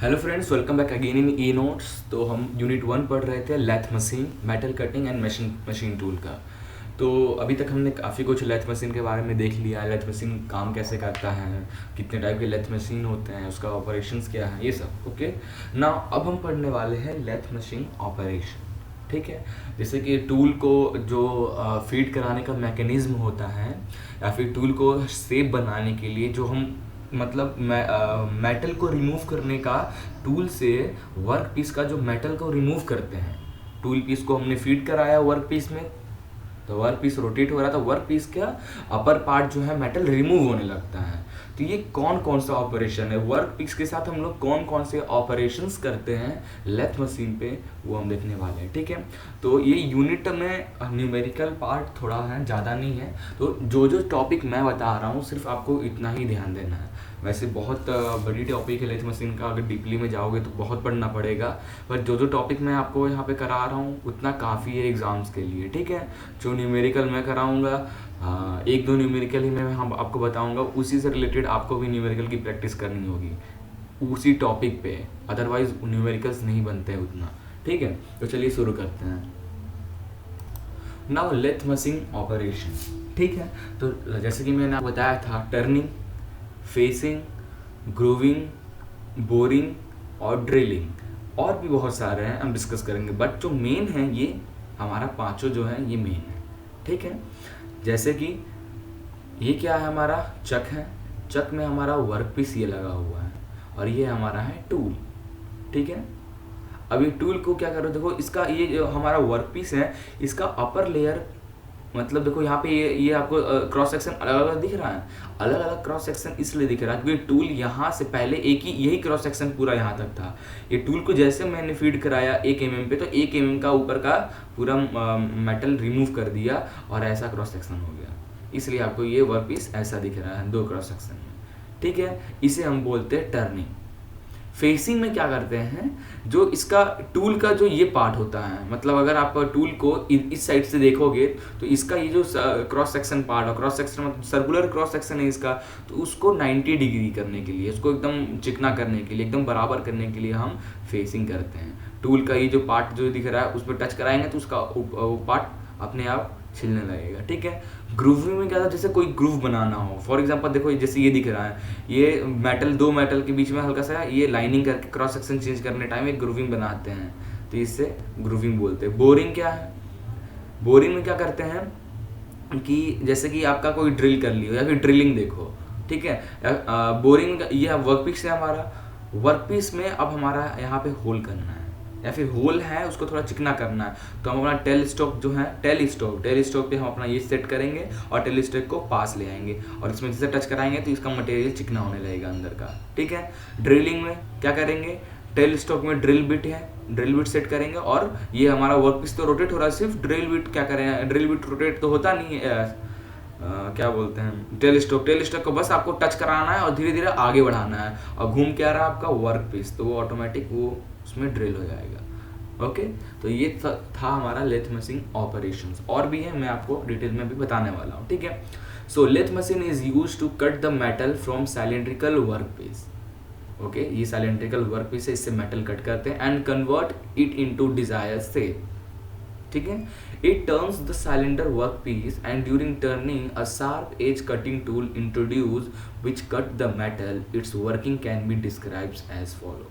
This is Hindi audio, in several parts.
Hello friends, welcome back again in E notes. तो हम यूनिट 1 पढ़ रहे थे lathe machine, metal cutting and machine tool का। तो अभी तक हमने काफ़ी कुछ लेथ मशीन के बारे में देख लिया। लेथ मशीन काम कैसे करता है, कितने टाइप के लेथ मशीन होते हैं, उसका ऑपरेशंस क्या है, ये सब। ओके ना, अब हम पढ़ने वाले हैं लेथ मशीन ऑपरेशन। ठीक है, जैसे कि टूल को जो फीड कराने का मैकेनिज्म होता है, या फिर टूल को शेप बनाने के लिए जो हम मतलब मेटल को रिमूव करने का, टूल से वर्क पीस का जो मेटल को रिमूव करते हैं, टूल पीस को हमने फीड कराया वर्क पीस में, तो वर्क पीस रोटेट हो रहा था, वर्क पीस का अपर पार्ट जो है मेटल रिमूव होने लगता है। तो ये कौन कौन सा ऑपरेशन है, वर्क पीस के साथ हम लोग कौन कौन से ऑपरेशंस करते हैं लेथ मशीन पे, वो हम देखने वाले हैं। ठीक है, तो ये यूनिट में न्यूमेरिकल पार्ट थोड़ा है, ज़्यादा नहीं है। तो जो जो टॉपिक मैं बता रहा हूँ सिर्फ आपको इतना ही ध्यान देना है। वैसे बहुत बड़ी टॉपिक है लेथ मशीन का, अगर डीपली में जाओगे तो बहुत पढ़ना पड़ेगा, पर जो जो टॉपिक मैं आपको यहाँ पे करा रहा हूँ उतना काफ़ी है एग्ज़ाम्स के लिए। ठीक है, जो न्यूमेरिकल मैं कराऊँगा, एक दो न्यूमेरिकल ही मैं आपको बताऊँगा, उसी से रिलेटेड आपको भी न्यूमेरिकल की प्रैक्टिस करनी होगी उसी टॉपिक पे, अदरवाइज न्यूमेरिकल्स नहीं बनते हैं उतना। ठीक है, तो चलिए शुरू करते हैं। Now lathe machine operation. ठीक है, तो जैसे कि मैंने आपको बताया था, टर्निंग, फेसिंग, ग्रूविंग, बोरिंग और ड्रिलिंग, और भी बहुत सारे हैं, हम डिस्कस करेंगे, बट जो मेन है ये हमारा पांचों जो है ये मेन है। ठीक है, जैसे कि ये क्या है, हमारा चक है, चक में हमारा वर्क पीस ये लगा हुआ है, और ये हमारा है टूल। ठीक है, अभी टूल को क्या करो, देखो इसका ये जो हमारा वर्क पीस है, इसका अपर लेयर, मतलब देखो यहाँ पे ये आपको क्रॉस सेक्शन अलग अलग दिख रहा है। अलग अलग क्रॉस सेक्शन इसलिए दिख रहा है क्योंकि टूल यहाँ से पहले एक ही यही क्रॉस सेक्शन पूरा यहाँ तक था। ये टूल को जैसे मैंने फीड कराया 1 mm पे, तो 1 mm का ऊपर का पूरा मेटल रिमूव कर दिया और ऐसा क्रॉस सेक्शन हो गया, इसलिए आपको ये वर्क पीस ऐसा दिख रहा है 2 क्रॉस सेक्शन में। ठीक है, इसे हम बोलते हैं टर्निंग। फेसिंग में क्या करते हैं, जो इसका टूल का जो ये पार्ट होता है, मतलब अगर आप टूल को इस साइड से देखोगे तो इसका ये जो क्रॉस सेक्शन पार्ट है, क्रॉस सेक्शन मतलब सर्कुलर क्रॉस सेक्शन है इसका, तो उसको 90 डिग्री करने के लिए, उसको एकदम चिकना करने के लिए, एकदम बराबर करने के लिए हम फेसिंग करते हैं। टूल का ये जो पार्ट जो दिख रहा है उस पर टच कराएंगे तो उसका पार्ट अपने आप छिलने लगेगा। ठीक है, ग्रूविंग में क्या था, जैसे कोई ग्रूव बनाना हो, फॉर एग्जांपल देखो जैसे ये दिख रहा है, ये मेटल, 2 मेटल के बीच में हल्का सा ये लाइनिंग करके क्रॉस सेक्शन चेंज करने टाइम एक ग्रूविंग बनाते हैं, तो इससे ग्रूविंग बोलते हैं। बोरिंग क्या है, बोरिंग में क्या करते हैं कि जैसे कि आपका कोई ड्रिल कर लियो या फिर ड्रिलिंग देखो। ठीक है, बोरिंग ये वर्क पीस है हमारा, वर्क पीस में अब हमारा यहाँ पे होल करना है, या फिर होल है उसको थोड़ा चिकना करना है, तो हम अपना टेल स्टॉक जो है, टेल स्टॉक पे हम अपना ये सेट करेंगे और टेल स्टॉक को पास ले आएंगे और इसमें जैसे टच कराएंगे तो इसका मटेरियल चिकना होने लगेगा अंदर का। ठीक है, ड्रिलिंग में क्या करेंगे, टेल स्टॉक में ड्रिल बिट है, ड्रिल बिट सेट करेंगे, और ये हमारा वर्क पीस तो रोटेट हो रहा है, सिर्फ ड्रिल बिट क्या करें, ड्रिल बिट रोटेट तो होता नहीं है, क्या बोलते हैं, टेल स्टॉक को बस आपको टच कराना है और धीरे धीरे आगे बढ़ाना है, और घूम के आ रहा है आपका वर्क पीस, तो वो ऑटोमेटिक वो उसमें ड्रिल हो जाएगा। ओके, तो ये था हमारा लेथ मशीन ऑपरेशंस, और भी है, मैं आपको डिटेल में भी बताने वाला हूँ। ठीक है, so lathe machine is used to cut the metal from cylindrical work piece. Okay, ये सिलेंड्रिकल वर्क पीस है, इससे मेटल कट करते हैं and convert it into desired shape. ठीक है, it turns the cylinder workpiece and during turning a sharp edge cutting tool introduced which cut the metal. Its working can be described as follow.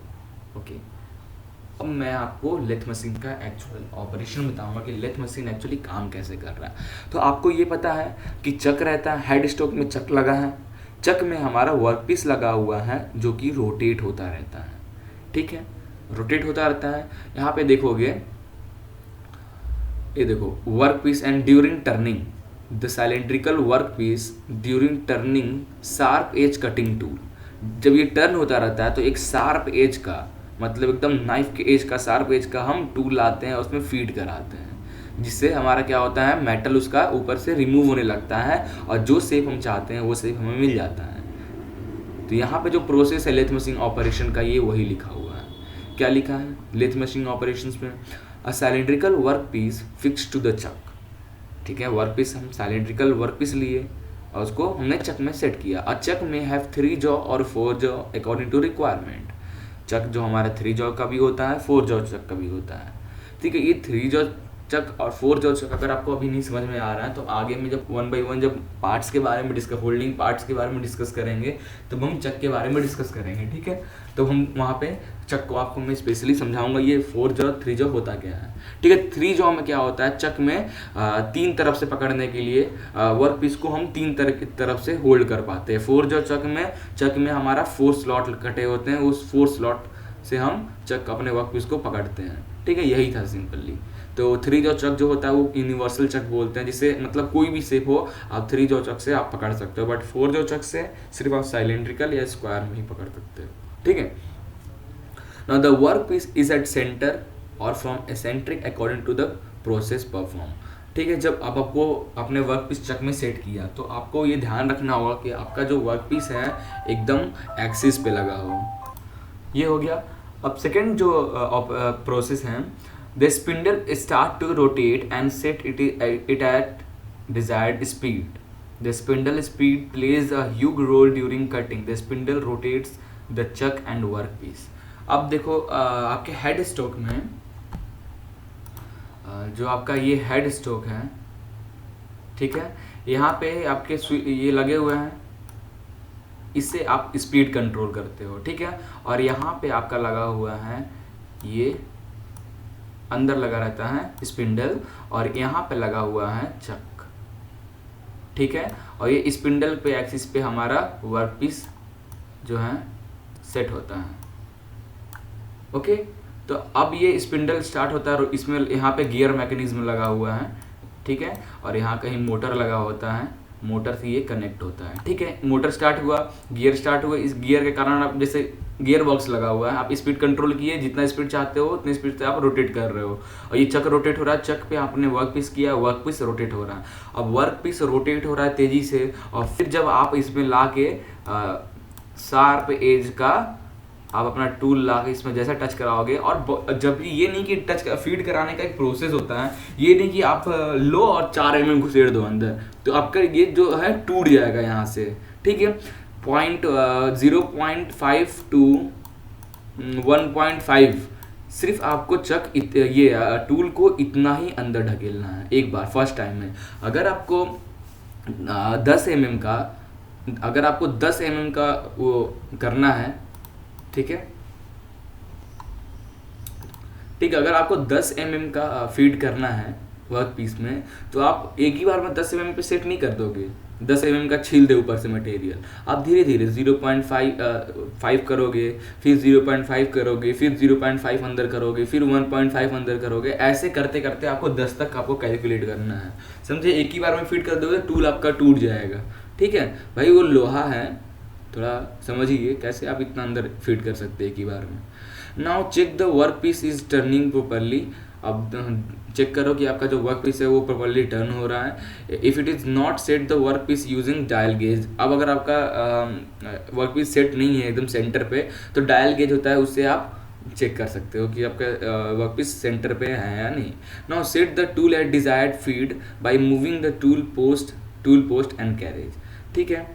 Okay, अब मैं आपको लेथ मशीन का एक्चुअल ऑपरेशन बताऊंगा कि लेथ मशीन एक्चुअली काम कैसे कर रहा है। तो आपको ये पता है कि चक रहता है, हेड स्टॉक में चक लगा है, चक में हमारा वर्कपीस लगा हुआ है जो कि रोटेट होता रहता है। ठीक है, रोटेट होता रहता है। यहाँ पे देखोगे, ये देखो work piece and during turning the cylindrical work piece during turning sharp edge cutting tool. जब ये टर्न होता रहता है तो एक शार्प एज का, मतलब एकदम नाइफ के एज का, शार्प एज का हम टूल लाते हैं, उसमें फीड कराते हैं, जिससे हमारा क्या होता है, मेटल उसका ऊपर से रिमूव होने लगता है और जो शेप हम चाहते हैं वो शेप हमें मिल जाता है। तो यहाँ पे जो प्रोसेस है लेथ मशीन ऑपरेशन का, ये वही लिखा हुआ है। क्या लिखा है लेथ मशीन ऑपरेशंस में, a cylindrical work piece fix to the chuck. ठीक है, वर्क पीस, हम सिलेंड्रिकल वर्क पीस लिए और उसको हमने चक में सेट किया। अ चक में हैव 3 जॉ और 4 जॉ अकॉर्डिंग टू रिक्वायरमेंट। चक जो हमारा 3 जॉ का भी होता है, 4 जॉ चक का भी होता है। ठीक है, ये 3 जॉ चक और 4 जॉ चक अगर आपको अभी नहीं समझ में आ रहा है तो आगे में जब 1 बाई 1 जब पार्ट्स के बारे में डिस्कस, होल्डिंग पार्ट्स के बारे में डिस्कस करेंगे तब हम चक के बारे में डिस्कस करेंगे। ठीक है, तो हम वहाँ पे चक को आपको मैं स्पेशली समझाऊंगा ये 4 जॉ 3 जॉ होता क्या है। ठीक है, 3 जॉ में क्या होता है, चक में 3 तरफ से पकड़ने के लिए वर्क पीस को हम 3 तरफ से होल्ड कर पाते हैं। 4 जॉ चक में हमारा 4 स्लॉट कटे होते हैं, उस 4 स्लॉट से हम चक अपने वर्क पीस को पकड़ते हैं। ठीक है, यही था सिंपली। तो 3 जॉ चक जो होता है वो यूनिवर्सल चक बोलते हैं, जिसे मतलब कोई भी शेप हो आप 3 जॉ चक से आप पकड़ सकते हो, बट 4 जॉ चक से सिर्फ आप सिलेंड्रिकल या स्क्वायर में ही पकड़ सकते हो। ठीक है, now the work piece is at centre और from eccentric according to the process perform. ठीक है, जब आप आपको अपने वर्क पीस चक में सेट किया तो आपको ये ध्यान रखना होगा कि आपका जो वर्क पीस है एकदम एक्सिस पे लगा हो। ये हो गया। अब सेकेंड जो प्रोसेस है, the spindle start to rotate and set it at desired speed. The spindle speed plays a huge role during cutting. The spindle rotates the chuck and work piece. अब देखो आपके हेड स्टॉक में जो आपका ये हेड स्टॉक है, ठीक है, यहाँ पे आपके ये लगे हुए हैं, इससे आप स्पीड कंट्रोल करते हो। ठीक है, और यहाँ पे आपका लगा हुआ है, ये अंदर लगा रहता है स्पिंडल और यहाँ पे लगा हुआ है चक। ठीक है, और ये स्पिंडल पे एक्सिस पे हमारा वर्क पीस जो है सेट होता है। ओके, तो अब ये स्पिंडल स्टार्ट होता है और इसमें यहाँ पे गियर मैकेनिज्म लगा हुआ है। ठीक है, और यहाँ कहीं मोटर लगा होता है, मोटर से ये कनेक्ट होता है। ठीक है, मोटर स्टार्ट हुआ, गियर स्टार्ट हुआ, इस गियर के कारण आप जैसे गियर बॉक्स लगा हुआ है, आप स्पीड कंट्रोल किए, जितना स्पीड चाहते हो उतनी स्पीड से आप रोटेट कर रहे हो और ये चक रोटेट हो रहा है, चक पे आपने वर्क पीस किया, वर्क पीस रोटेट हो रहा है। अब वर्क पीस रोटेट हो रहा है तेजी से और फिर जब आप इसमें ला के शार्प एज का आप अपना टूल ला के इसमें जैसा टच कराओगे, और जब भी ये नहीं कि टच फीड कराने का एक प्रोसेस होता है, ये नहीं कि आप लो और 4 mm घुसेड़ दो अंदर, तो आपका ये जो है टूट जाएगा यहाँ से। ठीक है, 0.5 to 1.5 सिर्फ आपको चक ये टूल को इतना ही अंदर ढकेलना है एक बार फर्स्ट टाइम में। अगर आपको 10 mm का वो करना है, ठीक है, अगर आपको 10 mm का फीड करना है वर्क पीस में, तो आप एक ही बार में 10 mm पे सेट नहीं कर दोगे। 10 mm का छील दे ऊपर से मटेरियल, आप धीरे धीरे 0.5 करोगे, फिर 0.5 करोगे, फिर 0.5 अंदर करोगे, फिर 1.5 अंदर करोगे, ऐसे करते करते आपको 10 तक आपको कैलकुलेट करना है। समझे, एक ही बार में फीड कर दोगे टूल आपका टूट जाएगा। ठीक है भाई, वो लोहा है, थोड़ा समझिए कैसे आप इतना अंदर फीड कर सकते हैं एक ही बार में। Now check the work piece is turning properly. अब चेक करो कि आपका जो वर्क पीस है वो प्रॉपरली टर्न हो रहा है। If it is not set the work piece using dial gauge. अब अगर आपका वर्क पीस सेट नहीं है एकदम सेंटर पे, तो डायल गेज होता है, उससे आप चेक कर सकते हो कि आपका वर्क पीस सेंटर पे है या नहीं। Now set the tool at desired feed by moving the tool post and carriage. ठीक है,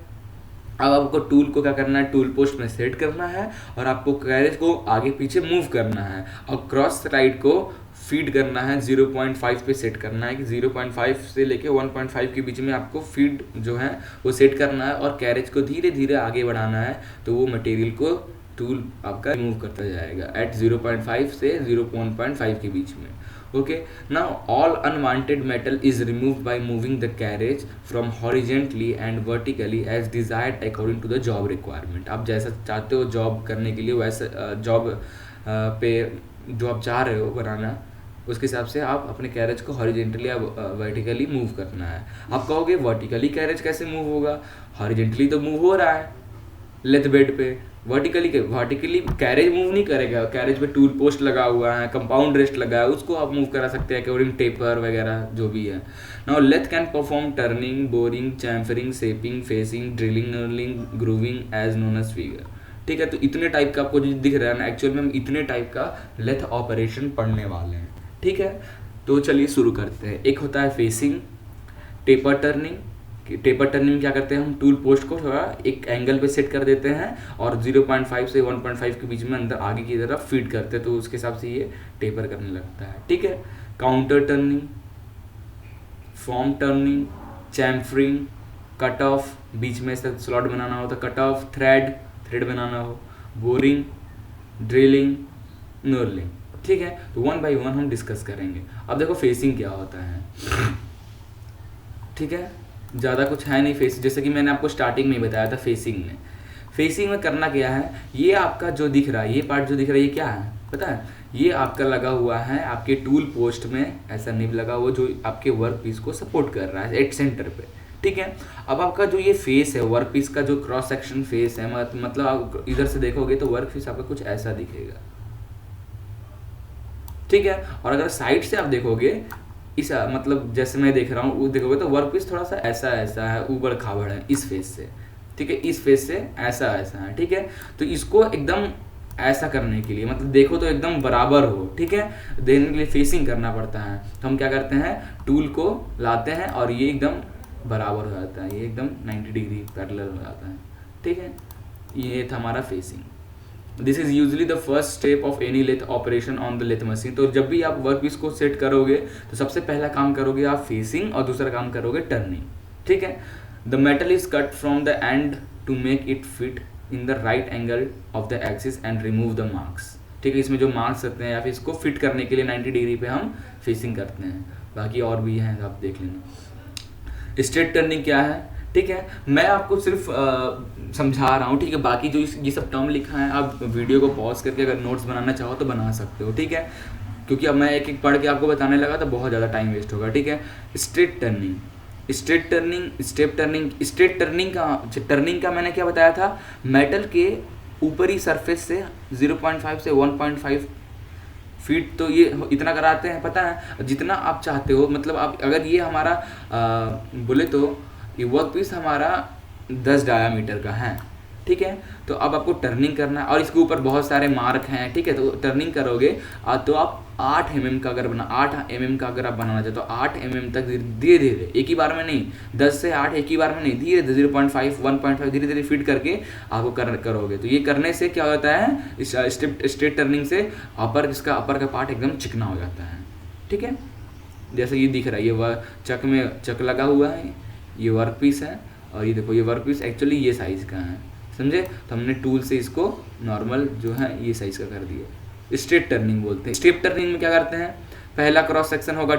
अब आपको टूल को क्या करना है, टूल पोस्ट में सेट करना है और आपको कैरेज को आगे पीछे मूव करना है और क्रॉस साइड को फीड करना है, 0.5 पे सेट करना है कि 0.5 से लेके 1.5 के बीच में आपको फीड जो है वो सेट करना है और कैरेज को धीरे धीरे आगे बढ़ाना है, तो वो मटेरियल को टूल आपका रिमूव करता जाएगा एट 0.5 से 0.5 के बीच में। Okay, now all unwanted metal is removed by moving the carriage from horizontally and vertically as desired according to the job requirement। आप जैसा चाहते हो जॉब करने के लिए, वैसा जॉब पे जो आप चाह रहे हो बनाना, उसके हिसाब से आप अपने कैरेज को हॉरिजेंटली या वर्टिकली मूव करना है। आप कहोगे वर्टिकली कैरेज कैसे मूव होगा, हॉरिजेंटली तो मूव हो रहा है लेथ बेड पे, वर्टिकली कैरेज मूव नहीं करेगा। कैरेज पे टूल पोस्ट लगा हुआ है, कंपाउंड रेस्ट लगा है, उसको आप मूव करा सकते हैं अकॉर्डिंग टेपर वगैरह जो भी है। Now lathe can perform turning, boring, chamfering, shaping, facing, drilling, knurling, grooving as known as figure. ठीक है, तो इतने टाइप का आपको जो दिख रहा है ना, एक्चुअल में हम इतने टाइप का लेथ ऑपरेशन पढ़ने वाले हैं। ठीक है, तो चलिए शुरू करते हैं। एक होता है facing, taper turning, taper turning में क्या करते हैं, हम टूल पोस्ट को थोड़ा एक एंगल पे सेट कर देते हैं और 0.5 से 1.5 के बीच में अंदर आगे की तरफ फीड करते हैं, तो उसके हिसाब से ये टेपर करने लगता है। ठीक है, counter turning, form turning, chamfering, cut off, बीच में से स्लॉट बनाना हो तो कट ऑफ, थ्रेड बनाना हो, बोरिंग, ड्रिलिंग, नर्लिंग। ठीक है, तो वन बाय वन हम डिस्कस करेंगे। अब देखो फेसिंग क्या होता है। ठीक है, ज़्यादा कुछ है नहीं फेस, जैसे कि मैंने आपको स्टार्टिंग में ही बताया था। फेसिंग में करना क्या है, ये आपका जो दिख रहा है, ये पार्ट जो दिख रहा है, ये क्या है पता है, ये आपका लगा हुआ है आपके टूल पोस्ट में, ऐसा निब लगा हुआ जो आपके वर्क पीस को सपोर्ट कर रहा है एट सेंटर पे। ठीक है, अब आपका जो ये फेस है, वर्क पीस का जो क्रॉस सेक्शन फेस है, मतलब आप इधर से देखोगे तो वर्क पीस आपका कुछ ऐसा दिखेगा। ठीक है, और अगर साइड से आप देखोगे, इस मतलब जैसे मैं देख रहा हूँ वो देखोगे तो वर्क पीस थोड़ा सा ऐसा ऐसा है, ऊबड़ खाबड़ है इस फेस से। ठीक है, इस फेस से ऐसा ऐसा है। ठीक है, तो इसको एकदम ऐसा करने के लिए, मतलब देखो तो एकदम बराबर हो, ठीक है, देने के लिए फेसिंग करना पड़ता है। तो हम क्या करते हैं, टूल को लाते हैं और ये एकदम बराबर हो जाता है, ये एकदम 90 डिग्री पैरेलल हो जाता है। ठीक है, ये था हमारा facing. This is usually the first step of any lathe operation on the lathe machine. तो जब भी आप वर्क पीस को सेट करोगे तो सबसे पहला काम करोगे आप फेसिंग और दूसरा काम करोगे टर्निंग। ठीक है, the metal is cut from the end to make it fit in the right angle of the axis and remove the marks. ठीक है, इसमें जो मार्क्स रहते हैं या फिर इसको फिट करने के लिए 90 डिग्री पे हम फेसिंग करते हैं। बाकी और भी हैं, आप देख लेना। स्ट्रेट टर्निंग क्या है, ठीक है, मैं आपको सिर्फ समझा रहा हूँ। ठीक है, बाकी जो ये सब टर्म लिखा है आप वीडियो को पॉज करके अगर नोट्स बनाना चाहो तो बना सकते हो। ठीक है, क्योंकि अब मैं एक एक पढ़ के आपको बताने लगा तो बहुत ज़्यादा टाइम वेस्ट होगा। ठीक है, straight turning, straight turning, step turning. Straight turning का मैंने क्या बताया था, मेटल के ऊपरी सरफेस से 0.5 से 1.5 फीट, तो ये इतना कराते हैं पता है, जितना आप चाहते हो। मतलब आप अगर ये हमारा बोले तो ये वर्क पीस हमारा 10 डायामीटर का है। ठीक है, तो अब आपको टर्निंग करना है और इसके ऊपर बहुत सारे मार्क हैं। ठीक है, तो टर्निंग करोगे तो आप 8 mm का अगर 8 mm का अगर आप बनाना चाहते हो तो 8 mm तक धीरे धीरे, एक ही बार में नहीं, 10 से 8 एक ही बार में नहीं, धीरे धीरे 0.5 1.5 धीरे धीरे फीड करके आपको करोगे। तो ये करने से क्या होता है, स्ट्रेट टर्निंग से इसका अपर का पार्ट एकदम चिकना हो जाता है। ठीक है, जैसे ये दिख रहा है, ये वह चक में चक लगा हुआ है, ये वर्क पीस है और ये देखो ये वर्क पीस एक्चुअली ये साइज़ का है, समझे। तो हमने टूल से इसको नॉर्मल जो है ये साइज़ का कर दिया। स्ट्रेट टर्निंग बोलते हैं। स्टेप टर्निंग में क्या करते हैं, पहला क्रॉस सेक्शन होगा,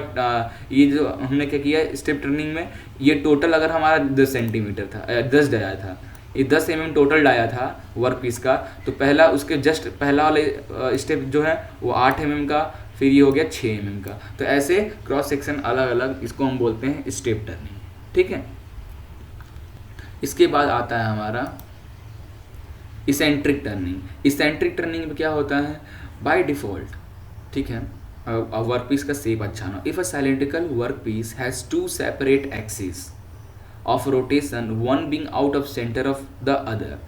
ये जो हमने क्या किया स्टेप टर्निंग में, ये टोटल अगर हमारा 10 सेंटीमीटर था, 10 डाया था, ये 10 mm टोटल डाया था वर्क पीस का, तो पहला उसके जस्ट पहला वाले स्टेप जो है वो 8 mm का, फिर ये हो गया 6 mm का। तो ऐसे क्रॉस सेक्शन अलग अलग, इसको हम बोलते हैं स्टेप टर्निंग। ठीक है, इसके बाद आता है हमारा इसेंट्रिक टर्निंग। इसेंट्रिक टर्निंग में क्या होता है, बाय डिफ़ॉल्ट, ठीक है, वर्क पीस का शेप अच्छा ना, if a cylindrical work piece has 2 separate axis of rotation, one being out of center of the other,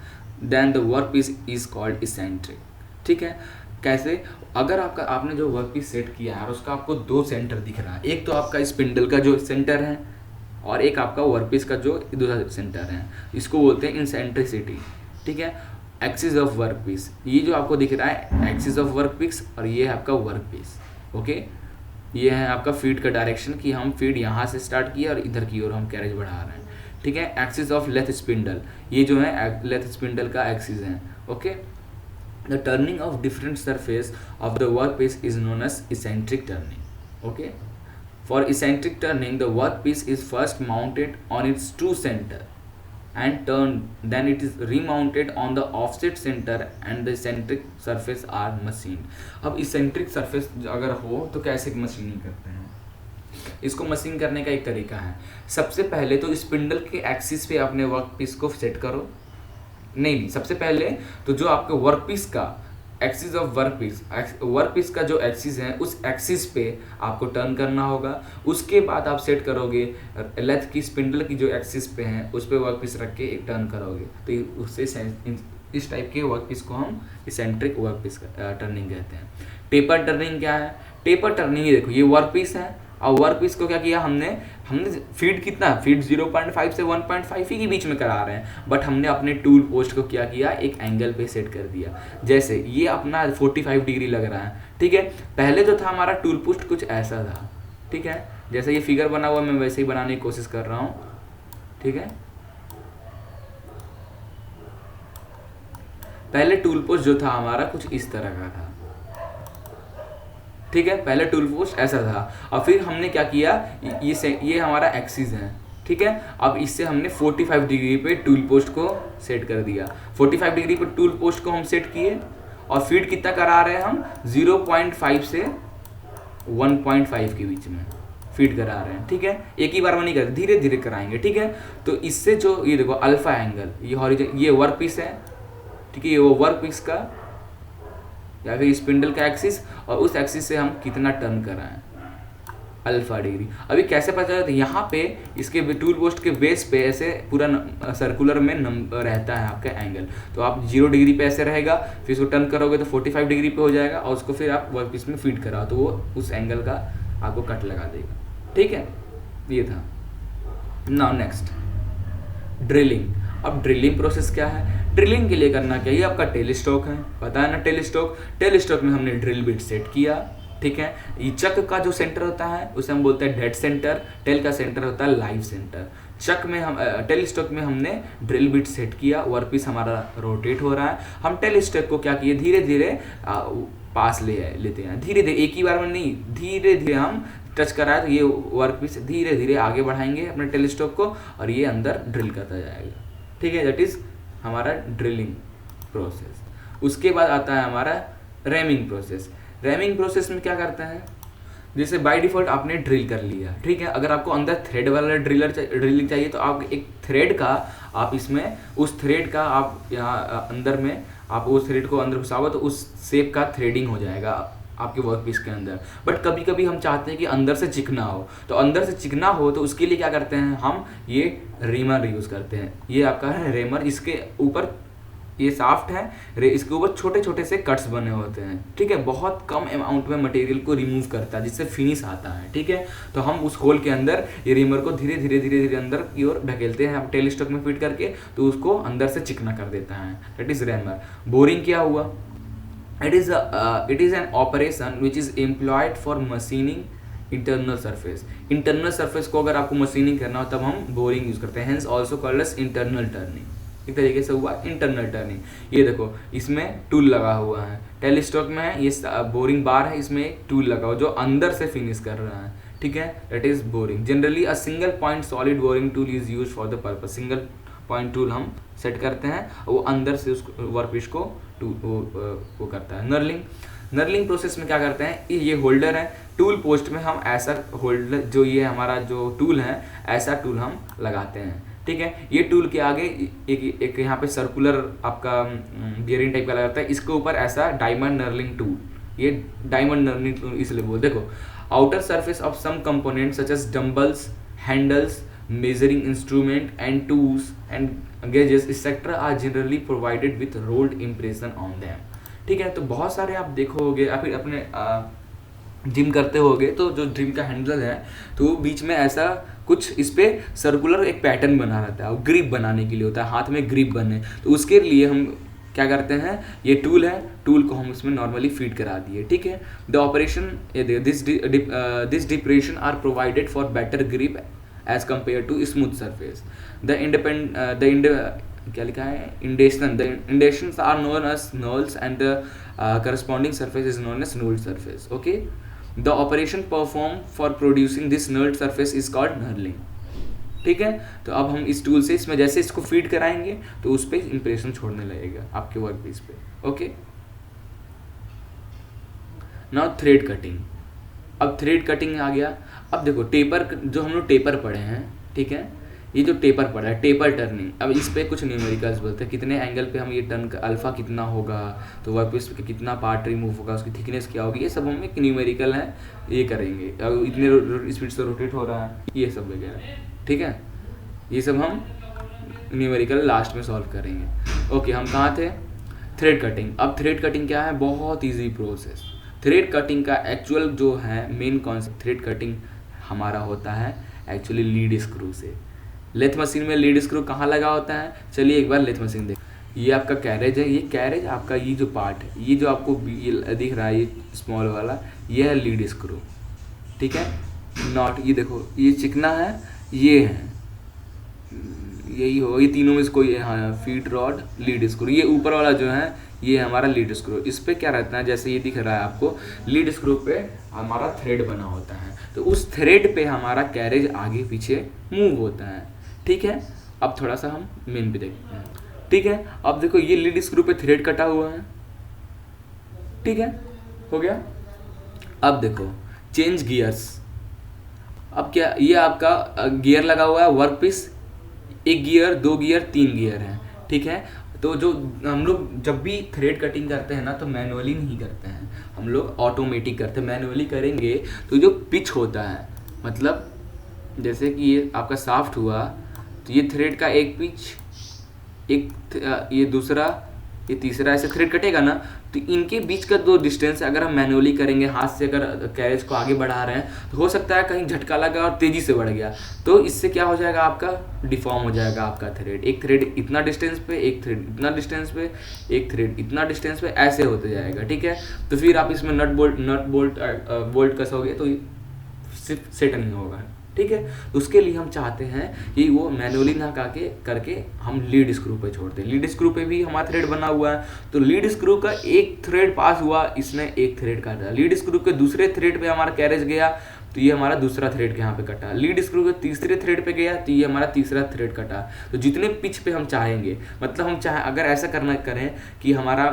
then the work piece is called eccentric. ठीक है, कैसे, अगर आपने जो वर्क पीस सेट किया है और उसका आपको 2 सेंटर दिख रहा है, एक तो आपका स्पिंडल का जो सेंटर है और एक आपका वर्क पीस का जो दूसरा सेंटर है, इसको बोलते हैं इसेंट्रिसिटी। ठीक है, एक्सिस ऑफ वर्क पीस, ये जो आपको दिख रहा है एक्सिस ऑफ वर्क पीस और ये है आपका वर्क पीस। ओके, ये है आपका फीड का डायरेक्शन कि हम फीड यहाँ से स्टार्ट किया और इधर की ओर हम कैरेज बढ़ा रहे हैं। ठीक है, एक्सिस ऑफ लेथ स्पिंडल, ये जो है लेथ स्पिंडल का एक्सिस है। Okay, the turning of different surface of the work piece is known as eccentric turning. Okay, for eccentric turning the workpiece is first mounted on its true center and turned, then it is remounted on the offset center and the eccentric surface are machined। अब eccentric surface अगर हो तो कैसे मशीनिंग करते हैं, इसको मशीन करने का एक तरीका है। सबसे पहले तो स्पिंडल के एक्सिस पे अपने वर्कपीस को सेट करो, नहीं सबसे पहले तो जो आपके वर्कपीस का एक्सिस ऑफ वर्कपीस का जो एक्सिस है उस एक्सिस पे आपको टर्न करना होगा। उसके बाद आप सेट करोगे लेथ की स्पिंडल की जो एक्सिस पे है उस पे वर्कपीस रख के एक टर्न करोगे, तो उससे इस टाइप के वर्कपीस को हम इसेंट्रिक वर्कपीस का टर्निंग कहते हैं। टेपर टर्निंग क्या है, टेपर टर्निंग, ये देखो ये वर्कपीस है और वर्क पीस को क्या किया हमने हमने फीड कितना, फीड 0.5 से 1.5 ही के बीच में करा रहे हैं, बट हमने अपने टूल पोस्ट को क्या किया, एक एंगल पे सेट कर दिया। जैसे ये अपना 45 डिग्री लग रहा है, ठीक है। पहले जो था हमारा टूल पोस्ट कुछ ऐसा था, ठीक है। जैसे ये फिगर बना हुआ मैं वैसे ही बनाने की कोशिश कर रहा हूँ, ठीक है। पहले टूल पोस्ट जो था हमारा कुछ इस तरह का था, ठीक है। पहले टूल पोस्ट ऐसा था और फिर हमने क्या किया, ये हमारा एक्सिस है, ठीक है। अब इससे हमने 45 डिग्री पे टूल पोस्ट को सेट कर दिया। 45 डिग्री पे टूल पोस्ट को हम सेट किए और फीड कितना करा रहे हैं हम, 0.5 से 1.5 के बीच में फीड करा रहे हैं, ठीक है। एक ही बार में नहीं करते, धीरे धीरे कराएंगे, ठीक है। तो इससे जो ये देखो अल्फा एंगल, ये हॉरिजॉन्टल, ये वर्क पीस है, ठीक है। ये वो वर्क पीस का या फिर स्पिंडल का एक्सिस, और उस एक्सिस से हम कितना टर्न कराएं, अल्फा डिग्री। अभी कैसे पता चलता है, यहाँ पे इसके टूल पोस्ट के बेस पे ऐसे पूरा सर्कुलर में रहता है आपका एंगल। तो आप 0 डिग्री पे ऐसे रहेगा, फिर इसको टर्न करोगे तो 45 डिग्री पे हो जाएगा, और उसको फिर आप वर्क पीस में फीड कराओ तो वो उस एंगल का आपको कट लगा देगा, ठीक है। ये था। Now next drilling. अब ड्रिलिंग प्रोसेस क्या है, ड्रिलिंग के लिए करना क्या, ये आपका टेल स्टॉक है, पता है ना टेल स्टॉक। टेल स्टॉक में हमने ड्रिल बिट सेट किया, ठीक है। ये चक का जो सेंटर होता है उसे हम बोलते हैं डेड सेंटर, टेल का सेंटर होता है लाइव सेंटर। चक में हम टेल स्टॉक में हमने ड्रिल बिट सेट किया, वर्क पीस हमारा रोटेट हो रहा है। हम टेल स्टॉक को क्या किए, धीरे धीरे पास लेते हैं, धीरे धीरे, एक ही बार में नहीं, धीरे धीरे हम टच कराए तो ये वर्क पीस धीरे धीरे आगे बढ़ाएंगे अपने टेल स्टॉक को, और ये अंदर ड्रिल करता जाएगा, ठीक है। दैट इज हमारा ड्रिलिंग प्रोसेस। उसके बाद आता है हमारा रैमिंग प्रोसेस। रैमिंग प्रोसेस में क्या करते हैं, जैसे बाय डिफॉल्ट आपने ड्रिल कर लिया, ठीक है। अगर आपको अंदर थ्रेड वाला ड्रिलिंग चाहिए तो आप एक थ्रेड का, आप इसमें उस थ्रेड का आप यहाँ अंदर में आप उस थ्रेड को अंदर घुसाओ तो उस शेप का थ्रेडिंग हो जाएगा आपके वर्क पीस के अंदर। बट कभी कभी हम चाहते हैं कि अंदर से चिकना हो, तो अंदर से चिकना हो तो उसके लिए क्या करते हैं, हम ये रेमर यूज़ करते हैं। ये आपका है रेमर, इसके ऊपर ये साफ्ट है, इसके ऊपर छोटे छोटे से कट्स बने होते हैं, ठीक है। बहुत कम अमाउंट में मटेरियल को रिमूव करता है जिससे फिनिश आता है, ठीक है। तो हम उस होल के अंदर ये रेमर को धीरे धीरे धीरे धीरे अंदर की ओर ढकेलते हैं टेल स्टॉक में फिट करके, तो उसको अंदर से चिकना कर देता है, दैट इज रेमर। बोरिंग क्या हुआ, it is an operation which is employed for machining internal surface। internal surface को अगर आपको मशीनिंग करना हो तब हम बोरिंग यूज करते हैं, hence also called as internal turning। एक तरीके से हुआ इंटरनल टर्निंग। ये देखो इसमें टूल लगा हुआ है, टेल स्टॉक में है, ये बोरिंग बार है, इसमें एक टूल लगा हुआ जो अंदर से फिनिश कर रहा है, ठीक है। That is boring. Generally a single point solid boring tool is use for the purpose. Single point tool हम सेट करते हैं, वो अंदर से उस वर्क पीस को वो करता है। नर्लिंग प्रोसेस में क्या करते हैं, ये होल्डर है, टूल पोस्ट में हम ऐसा होल्डर, जो ये हमारा जो टूल है, ऐसा टूल हम लगाते हैं, ठीक है। ये टूल के आगे एक यहाँ पे सर्कुलर आपका बियरिंग टाइप का लगाता है, इसके ऊपर ऐसा डायमंड नर्लिंग टूल, ये डायमंड नर्लिंग टूल इसलिए बोल, देखो outer surface of some component such as dumbbells, handles, measuring instrument and tools and gauges etc are generally provided with rolled impression on them, ठीक है। तो बहुत सारे आप देखोगे या फिर अपने जिम करते होगे तो जो जिम का हैंडल है तो बीच में ऐसा कुछ इस पे सर्कुलर एक पैटर्न बना रहता है, और ग्रिप बनाने के लिए होता है, हाथ में ग्रिप बने, तो उसके लिए हम क्या करते हैं, ये टूल है, टूल को हम इसमें नॉर्मली फीड करा दिए, ठीक है। The operation this depression are provided for better grip as compared to smooth surface। क्या लिखा है, इंडेशंस are known as knolls and the corresponding surface is known as nulled surface, okay। the operation performed for producing this nulled surface is called knurling, ठीक है। तो अब हम इस टूल से इसमें जैसे इसको फीड कराएंगे तो उस पर इंप्रेशन छोड़ने लगेगा आपके वर्क पीस पे, ओके। Now thread cutting. अब थ्रेड कटिंग आ गया। अब देखो टेपर, जो हम लोग टेपर पढ़े हैं, ठीक है, ये जो टेपर पढ़ा है टेपर टर्निंग, अब इस पे कुछ न्यूमेरिकल्स बोलते हैं, कितने एंगल पे हम ये टर्न, अल्फा कितना होगा, तो वर्क पीस पे कितना पार्ट रिमूव होगा, उसकी थिकनेस क्या होगी, ये सब हम एक न्यूमेरिकल है, ये करेंगे। अब इतने स्पीड से रोटेट हो रहा है, ये सब वगैरह, ठीक है, ये सब हम न्यूमेरिकल लास्ट में सॉल्व करेंगे, ओके। हम कहाँ थे, थ्रेड कटिंग। अब थ्रेड कटिंग क्या है, बहुत ईजी प्रोसेस। थ्रेड कटिंग का एक्चुअल जो है मेन कॉन्सेप्ट, थ्रेड कटिंग हमारा होता है एक्चुअली लीड स्क्रू से। लेथ मशीन में लीड स्क्रू कहाँ लगा होता है, चलिए एक बार लेथ मशीन देख। ये आपका कैरेज है, ये कैरेज आपका ये जो पार्ट है, ये जो आपको ये दिख रहा है ये स्मॉल वाला, ये है लीड स्क्रू, ठीक है। नॉट ये देखो, ये चिकना है, ये है, यही हो, ये तीनों में से कोई, हाँ, फीड रॉड लीड स्क्रू, ये ऊपर वाला जो है ये हमारा लीड स्क्रू। इस पे क्या रहता है, जैसे ये दिख रहा है आपको, लीड स्क्रू पे हमारा थ्रेड बना होता है, तो उस थ्रेड पे हमारा कैरेज आगे पीछे मूव होता है, ठीक है। अब थोड़ा सा हम मेन पे देखते हैं, ठीक है। अब देखो ये लीड स्क्रू पे थ्रेड कटा हुआ है, ठीक है, हो गया। अब देखो चेंज गियर्स, अब क्या, ये आपका गियर लगा हुआ है वर्क पीस, एक गियर, दो गियर, तीन गियर है, ठीक है। तो जो हम लोग जब भी थ्रेड कटिंग करते हैं ना, तो मैनुअली नहीं करते हैं, हम लोग ऑटोमेटिक करते हैं। मैनुअली करेंगे तो जो पिच होता है, मतलब जैसे कि ये आपका साफ्ट हुआ, तो ये थ्रेड का एक पिच, एक ये दूसरा, ये तीसरा, ऐसे थ्रेड कटेगा ना, तो इनके बीच का जो डिस्टेंस है, अगर हम मैनुअली करेंगे, हाथ से अगर कैरेज को आगे बढ़ा रहे हैं, तो हो सकता है कहीं झटका लगा और तेज़ी से बढ़ गया, तो इससे क्या हो जाएगा, आपका डिफॉर्म हो जाएगा आपका थ्रेड। एक थ्रेड इतना डिस्टेंस पे, एक थ्रेड इतना डिस्टेंस पे, एक थ्रेड इतना डिस्टेंस पे, ऐसे होते जाएगा, ठीक है। तो फिर आप इसमें नट बोल्ट कसोगे तो सिर्फ सेट नहीं होगा, ठीक है। तो उसके लिए हम चाहते हैं कि वो मैनुअली ना करके हम लीड स्क्रू पे छोड़ते हैं। लीड स्क्रू पे भी हमारा थ्रेड बना हुआ है, तो लीड स्क्रू का एक थ्रेड पास हुआ, इसने एक थ्रेड काटा। लीड स्क्रू के दूसरे थ्रेड पे हमारा कैरेज गया, तो ये हमारा दूसरा थ्रेड के यहाँ पे कटा। लीड स्क्रू के तीसरे थ्रेड पे गया, तो ये हमारा तीसरा थ्रेड कटा। तो जितने पिच पे हम चाहेंगे, मतलब हम चाहे अगर ऐसा करें कि हमारा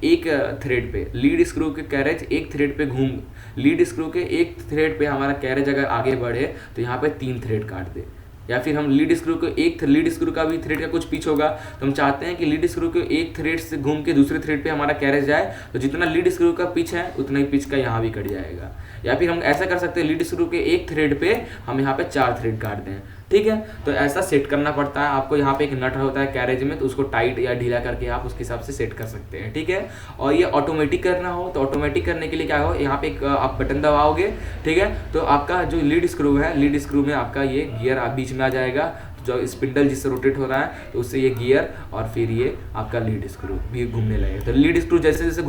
एक थ्रेड पे लीड स्क्रू के कैरेज एक थ्रेड पे घूम, लीड स्क्रू के एक थ्रेड पे हमारा कैरेज अगर आगे बढ़े, तो यहाँ पे 3 थ्रेड काट दे। या फिर हम लीड स्क्रू को लीड स्क्रू का भी थ्रेड का कुछ पिच होगा, तो हम चाहते हैं कि लीड स्क्रू के एक थ्रेड से घूम के दूसरे थ्रेड पे हमारा कैरेज जाए, तो जितना लीड स्क्रू का पिच है उतना ही पिच का यहाँ भी कट जाएगा। या फिर हम ऐसा कर सकते हैं, लीड स्क्रू के एक थ्रेड पे हम यहाँ पे 4 थ्रेड काट दें, ठीक है। तो ऐसा सेट करना पड़ता है आपको। यहाँ पे एक नट होता है कैरेज में, तो उसको टाइट या ढीला करके आप उसके हिसाब से सेट कर सकते हैं, ठीक है। और ये ऑटोमेटिक करना हो, तो ऑटोमेटिक करने के लिए क्या हो, यहाँ पे एक आप बटन दबाओगे, ठीक है, तो आपका जो लीड स्क्रू है, लीड स्क्रू में आपका ये गियर बीच में आ जाएगा, जो स्पिंडल जिससे रोटेट हो रहा है, तो उससे ये गियर और फिर ये आपका लीड स्क्रू भी घूमने लगेगा। तो लीड स्क्रू जैसे जैसे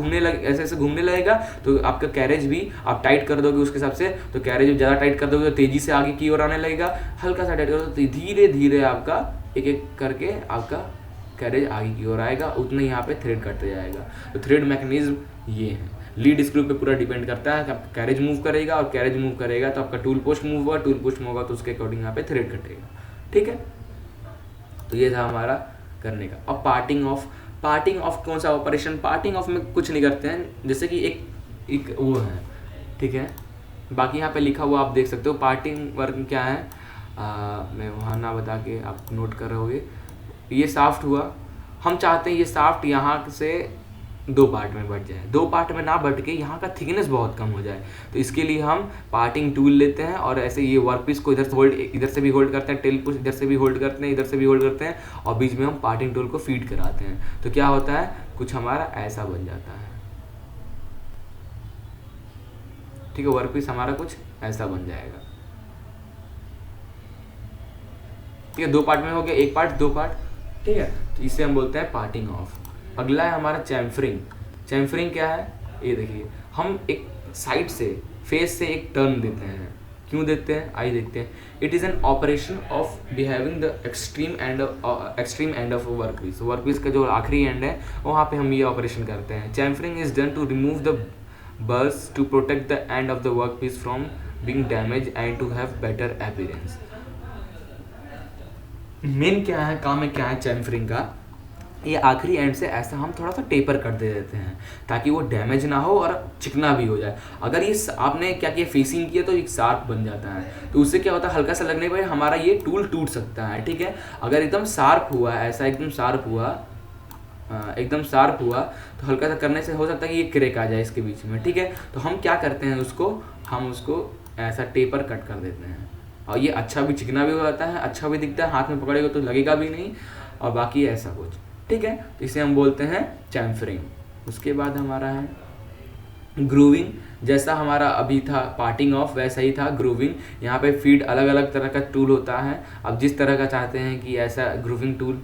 घूमने लगेगा, तो आपका कैरेज भी आप टाइट कर दोगे उसके हिसाब से। तो कैरेज ज़्यादा टाइट कर दोगे तो तेज़ी से आगे की ओर आने लगेगा, हल्का सा टाइट कर दो तो धीरे धीरे आपका एक एक करके आपका कैरेज आगे की ओर आएगा, उतना यहाँ पे थ्रेड कटते जाएगा। तो थ्रेड मैकेनिज्म ये है। लीड स्क्रू पे पूरा डिपेंड करता है कि आपका कैरेज मूव करेगा, और कैरेज मूव करेगा तो आपका टूल पोस्ट मूव होगा, टूल पोस्ट मूव होगा तो उसके अकॉर्डिंग यहाँ पे थ्रेड कटेगा, ठीक है। तो ये था हमारा करने का। अब पार्टिंग ऑफ कौन सा ऑपरेशन, पार्टिंग ऑफ में कुछ नहीं करते हैं, जैसे कि एक वो है, ठीक है। बाकी यहाँ पे लिखा हुआ आप देख सकते हो। पार्टिंग वर्क क्या है, मैं वहाँ ना बता के आप नोट कर रहोगे। ये साफ्ट हुआ, हम चाहते हैं ये साफ्ट यहाँ से 2 पार्ट में बट जाए, 2 पार्ट में ना बट के यहाँ का थिकनेस बहुत कम हो जाए। तो इसके लिए हम पार्टिंग टूल लेते हैं, और ऐसे ये वर्क पीस को इधर से भी होल्ड करते हैं, टेल पुश इधर से भी होल्ड करते हैं, इधर से भी होल्ड करते हैं, और बीच में हम पार्टिंग टूल को फीड कराते हैं। तो क्या होता है, कुछ हमारा ऐसा बन जाता है, ठीक है। वर्क पीस हमारा कुछ ऐसा बन जाएगा, ठीक है। 2 पार्ट में हो गया, 1 पार्ट 2 पार्ट, ठीक है। तो इसे हम बोलते हैं पार्टिंग ऑफ। अगला है हमारा चैम्फरिंग। चैम्फरिंग क्या है, ये देखिए, हम एक साइड से फेस से एक टर्न देते हैं। क्यों देते हैं, आइए देखते हैं। It is an operation of behaving the extreme end of work piece. Work piece का जो आखिरी एंड है वहाँ पे हम ये ऑपरेशन करते हैं। Chamfering is done to remove the burrs to protect the end of the work piece from being damage and to have better appearance. Main क्या है, काम है क्या है चैम्फरिंग का, ये आखिरी एंड से ऐसा हम थोड़ा सा टेपर कर दे देते हैं ताकि वो डैमेज ना हो और चिकना भी हो जाए। अगर ये आपने क्या किया, फेसिंग किया तो एक शार्प बन जाता है, तो उससे क्या होता है, हल्का सा लगने पर हमारा ये टूल टूट सकता है, ठीक है। अगर एकदम शार्प हुआ, ऐसा एकदम शार्प हुआ तो हल्का सा करने से हो सकता है कि ये क्रैक आ जाए इसके बीच में, ठीक है। तो हम क्या करते हैं, हम उसको ऐसा टेपर कट कर देते हैं, और ये अच्छा भी चिकना भी हो जाता है, अच्छा भी दिखता है, हाथ में पकड़ेगा तो लगेगा भी नहीं, और बाकी ऐसा कुछ, ठीक है। तो इसे हम बोलते हैं चैम्फरिंग। उसके बाद हमारा है ग्रूविंग। जैसा हमारा अभी था पार्टिंग ऑफ, वैसा ही था ग्रूविंग। यहाँ पे फीड अलग अलग तरह का टूल होता है। अब जिस तरह का चाहते हैं कि ऐसा ग्रूविंग टूल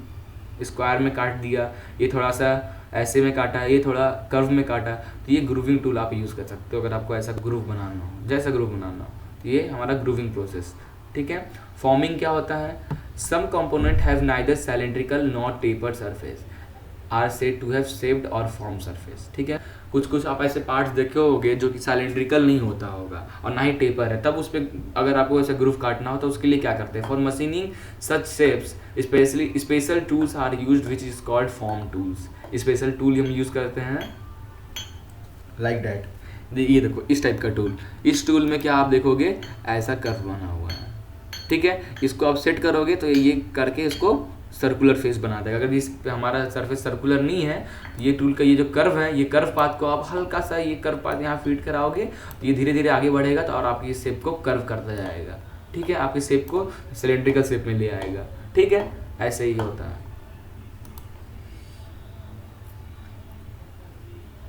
स्क्वायर में काट दिया, ये थोड़ा सा ऐसे में काटा, ये थोड़ा कर्व में काटा, तो ये ग्रूविंग टूल आप यूज़ कर सकते हो अगर आपको ऐसा ग्रूव बनाना हो, जैसा ग्रूव बनाना हो। तो ये हमारा ग्रूविंग प्रोसेस, ठीक है। फॉर्मिंग क्या होता है? Some component have neither cylindrical not tapered surface are said to have shaped और फॉर्म सरफेस, ठीक है। कुछ कुछ आप ऐसे पार्ट्स देखे होंगे जो कि सिलेंड्रिकल नहीं होता होगा और ना ही टेपर है, तब उस पर अगर आपको ऐसा ग्रूव काटना हो तो उसके लिए क्या करते हैं? For machining such shapes specially special tools are used which is called form tools. Special tool हम यूज़ करते हैं लाइक दैट। ये देखो इस टाइप का टूल, इस टूल में क्या आप देखोगे ऐसा कर्व बना हुआ है, ठीक है। इसको आप सेट करोगे तो ये करके इसको सर्कुलर फेस बना देगा। अगर इस पे हमारा सरफेस सर्कुलर नहीं है तो ये टूल का ये जो कर्व है, ये कर्व पाथ को आप हल्का सा ये कर्व पाथ यहाँ फीड कराओगे तो ये धीरे धीरे आगे बढ़ेगा तो और आपकी इस शेप को कर्व करता जाएगा, ठीक है। आपकी शेप को सिलेंड्रिकल शेप में ले आएगा, ठीक है। ऐसे ही होता है।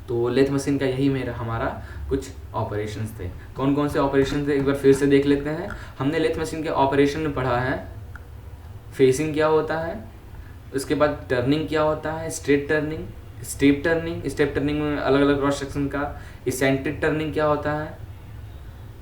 तो लेथ मशीन का यही हमारा कुछ ऑपरेशंस थे। कौन कौन से ऑपरेशन थे एक बार फिर से देख लेते हैं। हमने लेथ मशीन के ऑपरेशन में पढ़ा है फेसिंग क्या होता है, उसके बाद टर्निंग क्या होता है, स्ट्रेट टर्निंग, स्टेप टर्निंग में अलग अलग क्रॉस सेक्शन का, इसेंट्रिक टर्निंग क्या होता है,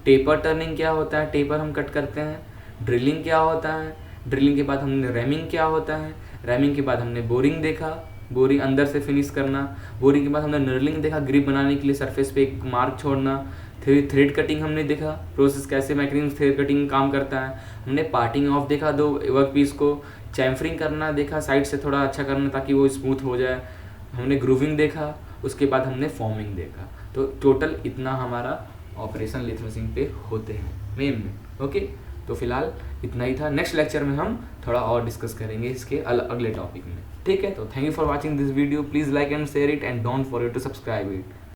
टेपर टर्निंग क्या होता है, टेपर हम कट करते हैं, ड्रिलिंग क्या होता है, ड्रिलिंग के बाद हमने रैमिंग क्या होता है, रैमिंग के बाद हमने बोरिंग देखा, बोरिंग अंदर से फिनिश करना, बोरिंग के बाद हमने नर्लिंग देखा, ग्रिप बनाने के लिए सरफेस पे एक मार्क छोड़ना, फिर थ्रेड कटिंग हमने देखा, प्रोसेस कैसे मैकेनिज्म थ्रेड कटिंग काम करता है, हमने पार्टिंग ऑफ देखा दो वर्क पीस को, चैम्फरिंग करना देखा, साइड से थोड़ा अच्छा करना ताकि वो स्मूथ हो जाए, हमने ग्रूविंग देखा, उसके बाद हमने फॉर्मिंग देखा। तो टोटल इतना हमारा ऑपरेशन लेथ मशीन पे होते हैं मेन में, ओके। तो फिलहाल इतना ही था। नेक्स्ट लेक्चर में हम थोड़ा और डिस्कस करेंगे इसके अगले टॉपिक में, ठीक है। तो thank you for watching this video, please like and share it and don't forget to subscribe it.